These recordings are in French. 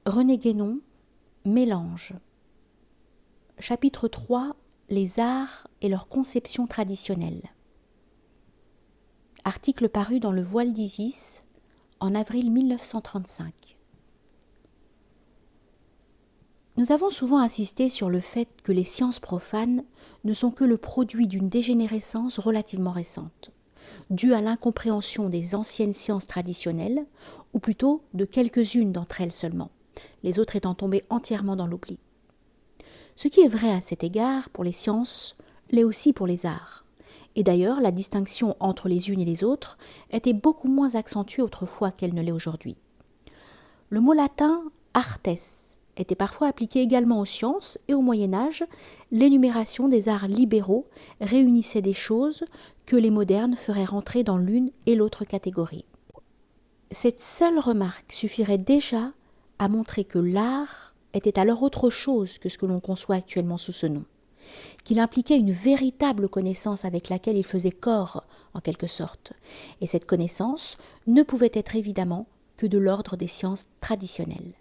René Guénon, Mélange. Chapitre 3. Les arts et leur conception traditionnelle. Article paru dans le Voile d'Isis en avril 1935. Nous avons souvent insisté sur le fait que les sciences profanes ne sont que le produit d'une dégénérescence relativement récente, due à l'incompréhension des anciennes sciences traditionnelles, ou plutôt de quelques-unes d'entre elles seulement, les autres étant tombées entièrement dans l'oubli. Ce qui est vrai à cet égard pour les sciences l'est aussi pour les arts. Et d'ailleurs, la distinction entre les unes et les autres était beaucoup moins accentuée autrefois qu'elle ne l'est aujourd'hui. Le mot latin « artes » était parfois appliqué également aux sciences, et au Moyen-Âge, l'énumération des arts libéraux réunissait des choses que les modernes feraient rentrer dans l'une et l'autre catégorie. Cette seule remarque suffirait déjà à montrer que l'art était alors autre chose que ce que l'on conçoit actuellement sous ce nom, qu'il impliquait une véritable connaissance avec laquelle il faisait corps, en quelque sorte, et cette connaissance ne pouvait être évidemment que de l'ordre des sciences traditionnelles.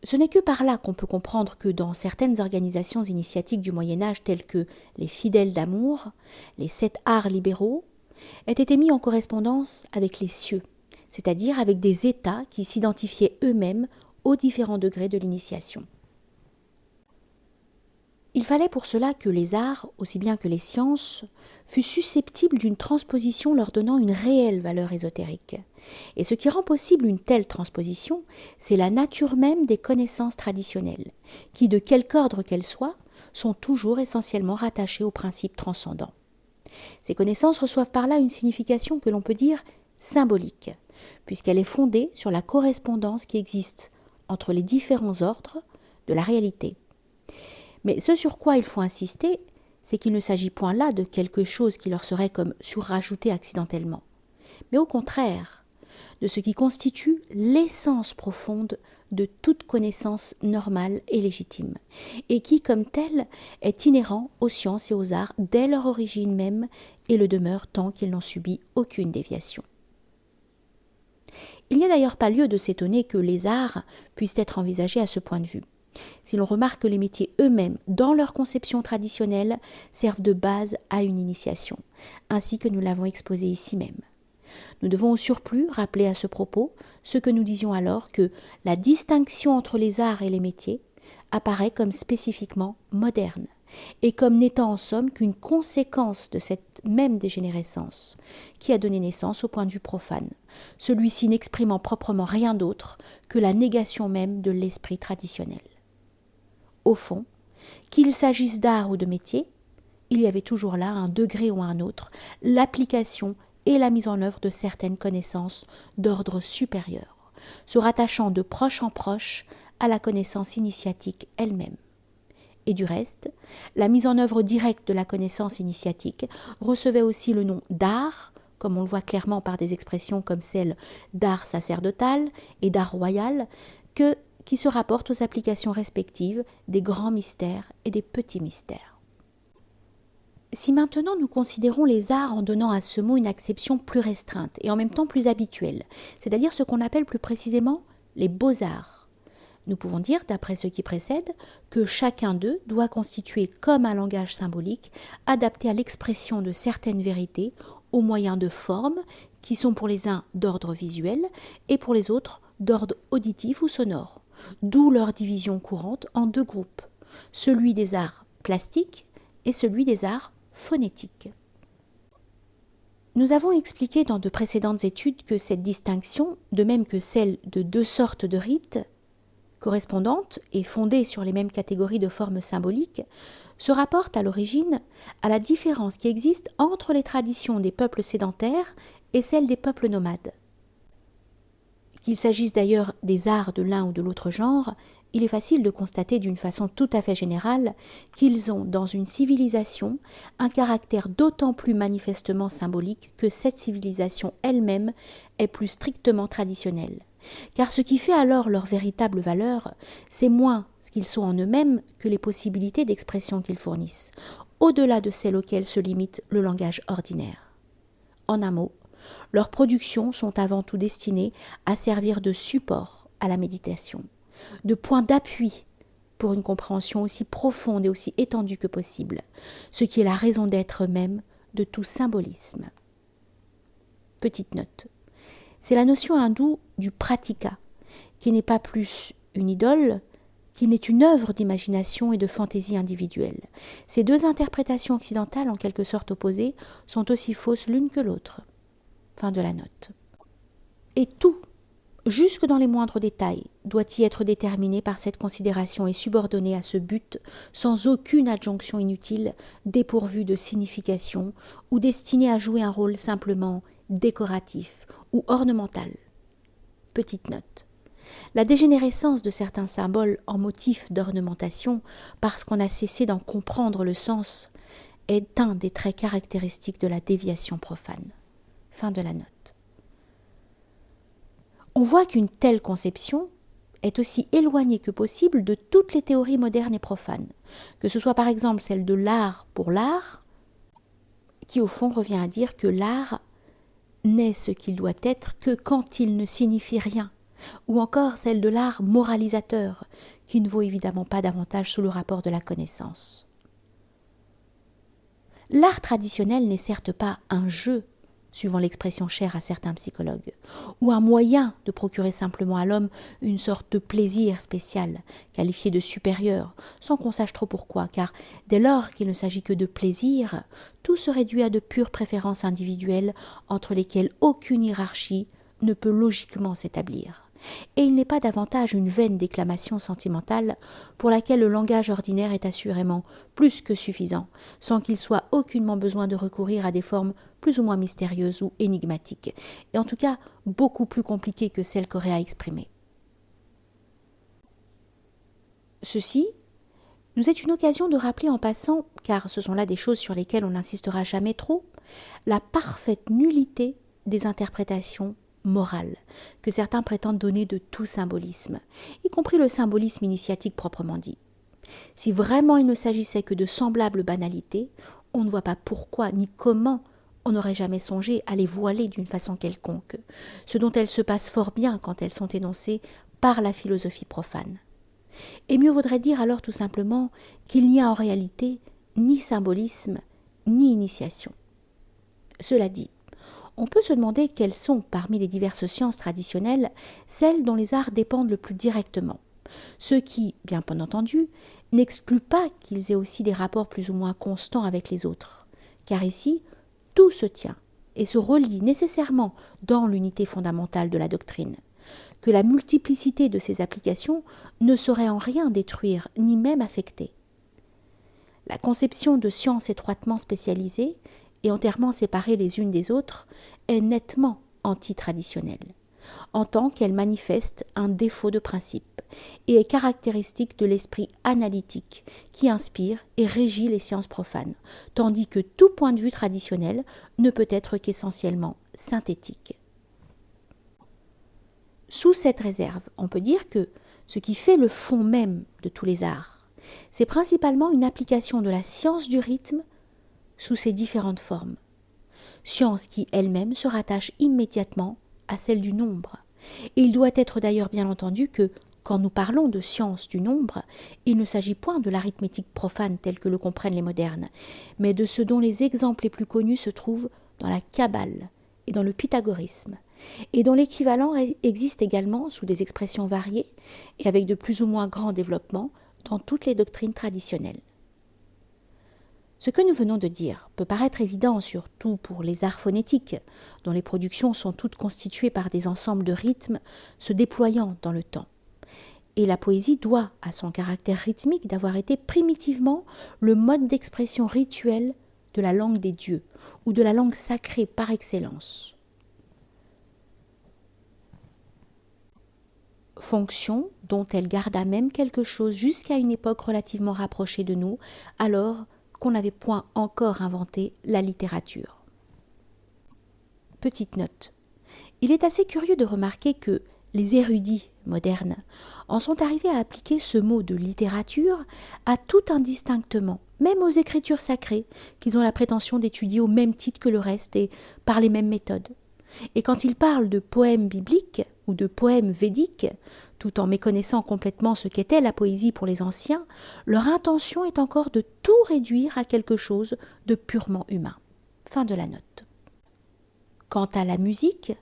Ce n'est que par là qu'on peut comprendre que dans certaines organisations initiatiques du Moyen-Âge telles que les fidèles d'amour, les 7 arts libéraux aient été mis en correspondance avec les cieux, c'est-à-dire avec des états qui s'identifiaient eux-mêmes aux différents degrés de l'initiation. Il fallait pour cela que les arts, aussi bien que les sciences, fussent susceptibles d'une transposition leur donnant une réelle valeur ésotérique. Et ce qui rend possible une telle transposition, c'est la nature même des connaissances traditionnelles, qui, de quelque ordre qu'elles soient, sont toujours essentiellement rattachées aux principes transcendants. Ces connaissances reçoivent par là une signification que l'on peut dire symbolique, puisqu'elle est fondée sur la correspondance qui existe entre les différents ordres de la réalité. Mais ce sur quoi il faut insister, c'est qu'il ne s'agit point là de quelque chose qui leur serait comme surrajouté accidentellement, mais au contraire, de ce qui constitue l'essence profonde de toute connaissance normale et légitime, et qui, comme telle, est inhérent aux sciences et aux arts dès leur origine même, et le demeure tant qu'ils n'ont subi aucune déviation. Il n'y a d'ailleurs pas lieu de s'étonner que les arts puissent être envisagés à ce point de vue. Si l'on remarque que les métiers eux-mêmes, dans leur conception traditionnelle, servent de base à une initiation, ainsi que nous l'avons exposé ici même. Nous devons au surplus rappeler à ce propos ce que nous disions alors que la distinction entre les arts et les métiers apparaît comme spécifiquement moderne, et comme n'étant en somme qu'une conséquence de cette même dégénérescence qui a donné naissance au point de vue profane, celui-ci n'exprimant proprement rien d'autre que la négation même de l'esprit traditionnel. Au fond, qu'il s'agisse d'art ou de métier, il y avait toujours là, à un degré ou à un autre, l'application et la mise en œuvre de certaines connaissances d'ordre supérieur, se rattachant de proche en proche à la connaissance initiatique elle-même. Et du reste, la mise en œuvre directe de la connaissance initiatique recevait aussi le nom d'art, comme on le voit clairement par des expressions comme celle d'art sacerdotal et d'art royal, qui se rapportent aux applications respectives des grands mystères et des petits mystères. Si maintenant nous considérons les arts en donnant à ce mot une acception plus restreinte et en même temps plus habituelle, c'est-à-dire ce qu'on appelle plus précisément les beaux-arts, nous pouvons dire, d'après ce qui précède, que chacun d'eux doit constituer comme un langage symbolique adapté à l'expression de certaines vérités au moyen de formes qui sont pour les uns d'ordre visuel et pour les autres d'ordre auditif ou sonore, d'où leur division courante en 2 groupes, celui des arts plastiques et celui des arts phonétiques. Nous avons expliqué dans de précédentes études que cette distinction, de même que celle de 2 sortes de rites, correspondantes et fondées sur les mêmes catégories de formes symboliques, se rapporte à l'origine à la différence qui existe entre les traditions des peuples sédentaires et celles des peuples nomades. Qu'il s'agisse d'ailleurs des arts de l'un ou de l'autre genre, il est facile de constater d'une façon tout à fait générale qu'ils ont, dans une civilisation, un caractère d'autant plus manifestement symbolique que cette civilisation elle-même est plus strictement traditionnelle. Car ce qui fait alors leur véritable valeur, c'est moins ce qu'ils sont en eux-mêmes que les possibilités d'expression qu'ils fournissent, au-delà de celles auxquelles se limite le langage ordinaire. En un mot, Leurs productions sont avant tout destinées à servir de support à la méditation, de point d'appui pour une compréhension aussi profonde et aussi étendue que possible, ce qui est la raison d'être même de tout symbolisme. Petite note. C'est la notion hindoue du pratika, qui n'est pas plus une idole, qui n'est une œuvre d'imagination et de fantaisie individuelle. Ces deux interprétations occidentales, en quelque sorte opposées, sont aussi fausses l'une que l'autre. Fin de la note. Et tout, jusque dans les moindres détails, doit y être déterminé par cette considération et subordonné à ce but, sans aucune adjonction inutile, dépourvue de signification, ou destinée à jouer un rôle simplement décoratif ou ornemental. Petite note. La dégénérescence de certains symboles en motifs d'ornementation, parce qu'on a cessé d'en comprendre le sens, est un des traits caractéristiques de la déviation profane. Fin de la note. On voit qu'une telle conception est aussi éloignée que possible de toutes les théories modernes et profanes, que ce soit par exemple celle de l'art pour l'art, qui au fond revient à dire que l'art n'est ce qu'il doit être que quand il ne signifie rien, ou encore celle de l'art moralisateur, qui ne vaut évidemment pas davantage sous le rapport de la connaissance. L'art traditionnel n'est certes pas un jeu, suivant l'expression chère à certains psychologues, ou un moyen de procurer simplement à l'homme une sorte de plaisir spécial, qualifié de supérieur, sans qu'on sache trop pourquoi, car dès lors qu'il ne s'agit que de plaisir, tout se réduit à de pures préférences individuelles entre lesquelles aucune hiérarchie ne peut logiquement s'établir. Et il n'est pas davantage une vaine déclamation sentimentale pour laquelle le langage ordinaire est assurément plus que suffisant, sans qu'il soit aucunement besoin de recourir à des formes plus ou moins mystérieuses ou énigmatiques, et en tout cas beaucoup plus compliquées que celles qu'aurait à exprimer. Ceci nous est une occasion de rappeler en passant, car ce sont là des choses sur lesquelles on n'insistera jamais trop, la parfaite nullité des interprétations morale que certains prétendent donner de tout symbolisme, y compris le symbolisme initiatique proprement dit. Si vraiment il ne s'agissait que de semblables banalités, on ne voit pas pourquoi ni comment on n'aurait jamais songé à les voiler d'une façon quelconque, ce dont elles se passent fort bien quand elles sont énoncées par la philosophie profane. Et mieux vaudrait dire alors tout simplement qu'il n'y a en réalité ni symbolisme ni initiation. Cela dit, on peut se demander quelles sont, parmi les diverses sciences traditionnelles, celles dont les arts dépendent le plus directement. Ce qui, bien entendu, n'exclut pas qu'ils aient aussi des rapports plus ou moins constants avec les autres. Car ici, tout se tient et se relie nécessairement dans l'unité fondamentale de la doctrine. Que la multiplicité de ces applications ne saurait en rien détruire, ni même affecter. La conception de sciences étroitement spécialisées et entièrement séparées les unes des autres, est nettement antitraditionnelle, en tant qu'elle manifeste un défaut de principe et est caractéristique de l'esprit analytique qui inspire et régit les sciences profanes, tandis que tout point de vue traditionnel ne peut être qu'essentiellement synthétique. Sous cette réserve, on peut dire que ce qui fait le fond même de tous les arts, c'est principalement une application de la science du rythme sous ses différentes formes, science qui elle-même se rattache immédiatement à celle du nombre. Et il doit être d'ailleurs bien entendu que, quand nous parlons de science du nombre, il ne s'agit point de l'arithmétique profane telle que le comprennent les modernes, mais de ce dont les exemples les plus connus se trouvent dans la Kabbale et dans le pythagorisme, et dont l'équivalent existe également sous des expressions variées et avec de plus ou moins grands développements dans toutes les doctrines traditionnelles. Ce que nous venons de dire peut paraître évident, surtout pour les arts phonétiques, dont les productions sont toutes constituées par des ensembles de rythmes se déployant dans le temps. Et la poésie doit à son caractère rythmique d'avoir été primitivement le mode d'expression rituel de la langue des dieux, ou de la langue sacrée par excellence. Fonction dont elle garda même quelque chose jusqu'à une époque relativement rapprochée de nous, alors qu'on n'avait point encore inventé la littérature. Petite note. Il est assez curieux de remarquer que les érudits modernes en sont arrivés à appliquer ce mot de littérature à tout indistinctement, même aux écritures sacrées, qu'ils ont la prétention d'étudier au même titre que le reste et par les mêmes méthodes. Et quand ils parlent de poèmes bibliques ou de poèmes védiques, tout en méconnaissant complètement ce qu'était la poésie pour les anciens, leur intention est encore de tout réduire à quelque chose de purement humain. Fin de la note. Quant à la musique,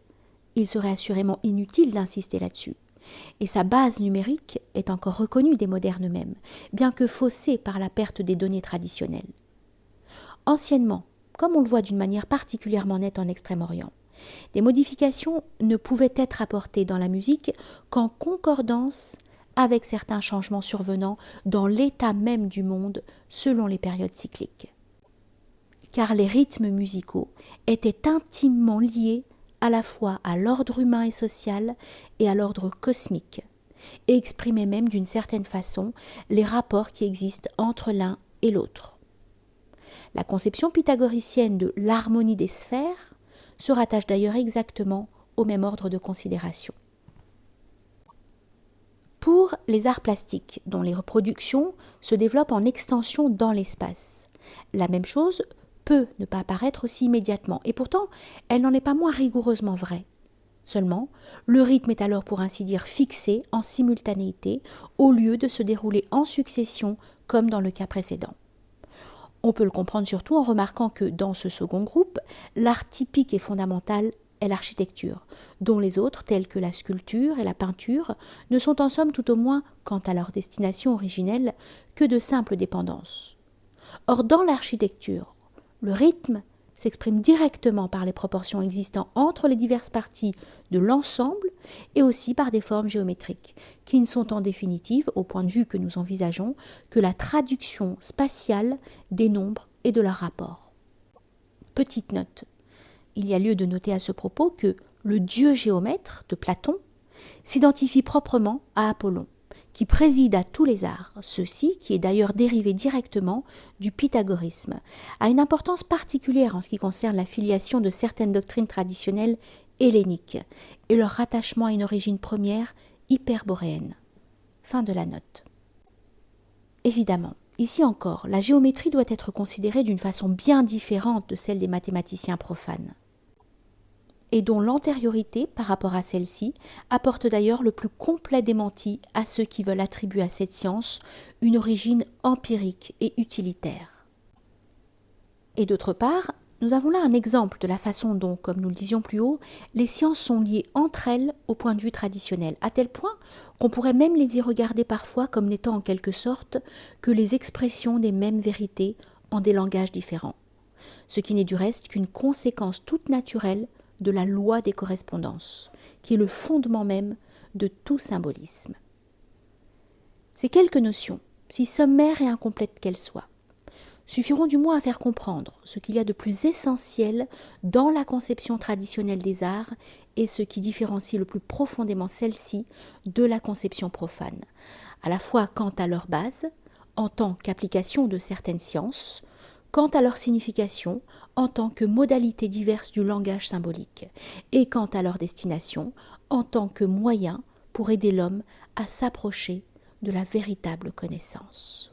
il serait assurément inutile d'insister là-dessus. Et sa base numérique est encore reconnue des modernes eux-mêmes, bien que faussée par la perte des données traditionnelles. Anciennement, comme on le voit d'une manière particulièrement nette en Extrême-Orient, des modifications ne pouvaient être apportées dans la musique qu'en concordance avec certains changements survenant dans l'état même du monde selon les périodes cycliques. Car les rythmes musicaux étaient intimement liés à la fois à l'ordre humain et social et à l'ordre cosmique, et exprimaient même d'une certaine façon les rapports qui existent entre l'un et l'autre. La conception pythagoricienne de l'harmonie des sphères se rattache d'ailleurs exactement au même ordre de considération. Pour les arts plastiques, dont les reproductions se développent en extension dans l'espace, la même chose peut ne pas apparaître aussi immédiatement, et pourtant elle n'en est pas moins rigoureusement vraie. Seulement, le rythme est alors pour ainsi dire fixé en simultanéité au lieu de se dérouler en succession comme dans le cas précédent. On peut le comprendre surtout en remarquant que dans ce second groupe, l'art typique et fondamental est l'architecture, dont les autres, tels que la sculpture et la peinture, ne sont en somme tout au moins, quant à leur destination originelle, que de simples dépendances. Or, dans l'architecture, le rythme s'exprime directement par les proportions existant entre les diverses parties de l'ensemble et aussi par des formes géométriques, qui ne sont en définitive, au point de vue que nous envisageons, que la traduction spatiale des nombres et de leurs rapports. Petite note, il y a lieu de noter à ce propos que le dieu géomètre de Platon s'identifie proprement à Apollon, qui préside à tous les arts, ceci qui est d'ailleurs dérivé directement du pythagorisme, a une importance particulière en ce qui concerne la filiation de certaines doctrines traditionnelles helléniques et leur rattachement à une origine première hyperboréenne. Fin de la note. Évidemment, ici encore, la géométrie doit être considérée d'une façon bien différente de celle des mathématiciens profanes, et dont l'antériorité par rapport à celle-ci apporte d'ailleurs le plus complet démenti à ceux qui veulent attribuer à cette science une origine empirique et utilitaire. Et d'autre part, nous avons là un exemple de la façon dont, comme nous le disions plus haut, les sciences sont liées entre elles au point de vue traditionnel, à tel point qu'on pourrait même les y regarder parfois comme n'étant en quelque sorte que les expressions des mêmes vérités en des langages différents, ce qui n'est du reste qu'une conséquence toute naturelle de la loi des correspondances, qui est le fondement même de tout symbolisme. Ces quelques notions, si sommaires et incomplètes qu'elles soient, suffiront du moins à faire comprendre ce qu'il y a de plus essentiel dans la conception traditionnelle des arts et ce qui différencie le plus profondément celle-ci de la conception profane, à la fois quant à leur base, en tant qu'application de certaines sciences, quant à leur signification en tant que modalités diverses du langage symbolique, et quant à leur destination en tant que moyen pour aider l'homme à s'approcher de la véritable connaissance.